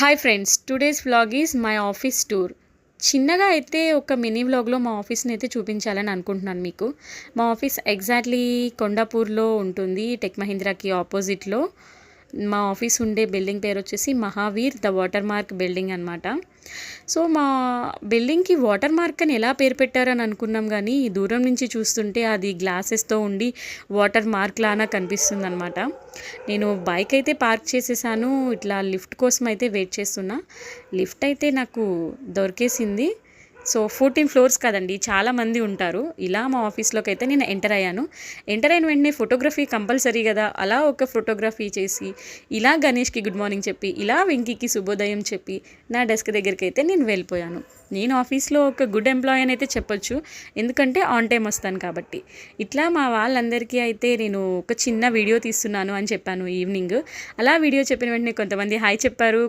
Hi friends, today's vlog is my office tour. చిన్నగా అయితే ఒక మినీ వ్లాగ్లో మా ఆఫీస్ని అయితే చూపించాలని అనుకుంటున్నాను మీకు. మా ఆఫీస్ ఎగ్జాక్ట్లీ కొండాపూర్లో ఉంటుంది, టెక్ మహీంద్రాకి ఆపోజిట్లో. మా ఆఫీస్ ఉండే బిల్డింగ్ పేరు వచ్చేసి Mahavir the water mark building అనమాట. సో మా బిల్డింగ్కి వాటర్ మార్క్ అని ఎలా పేరు పెట్టారని అనుకున్నాం, కానీ దూరం నుంచి చూస్తుంటే అది గ్లాసెస్తో ఉండి వాటర్ మార్క్ లాగా కనిపిస్తుంది అనమాట. నేను బైక్ అయితే పార్క్ చేసేసాను, ఇట్లా లిఫ్ట్ కోసం అయితే వెయిట్ చేస్తున్నా. లిఫ్ట్ అయితే నాకు దొరికేసింది. సో 14 ఫ్లోర్స్ కదండి, చాలామంది ఉంటారు. ఇలా మా ఆఫీస్లోకి అయితే నేను ఎంటర్ అయ్యాను. ఎంటర్ అయిన వెంటనే ఫోటోగ్రఫీ కంపల్సరీ కదా, అలా ఒక ఫోటోగ్రఫీ చేసి, ఇలా గణేష్కి గుడ్ మార్నింగ్ చెప్పి, ఇలా వెంకీకి శుభోదయం చెప్పి, నా డెస్క్ దగ్గరికి అయితే నేను వెళ్ళిపోయాను. నేను ఆఫీస్లో ఒక గుడ్ ఎంప్లాయీ అని అయితే చెప్పొచ్చు, ఎందుకంటే ఆన్ టైం వస్తాను కాబట్టి. ఇట్లా మా వాళ్ళందరికీ అయితే నేను ఒక చిన్న వీడియో తీస్తున్నాను అని చెప్పాను ఈవినింగ్. అలా వీడియో చెప్పిన వెంటనే కొంతమంది హాయ్ చెప్పారు.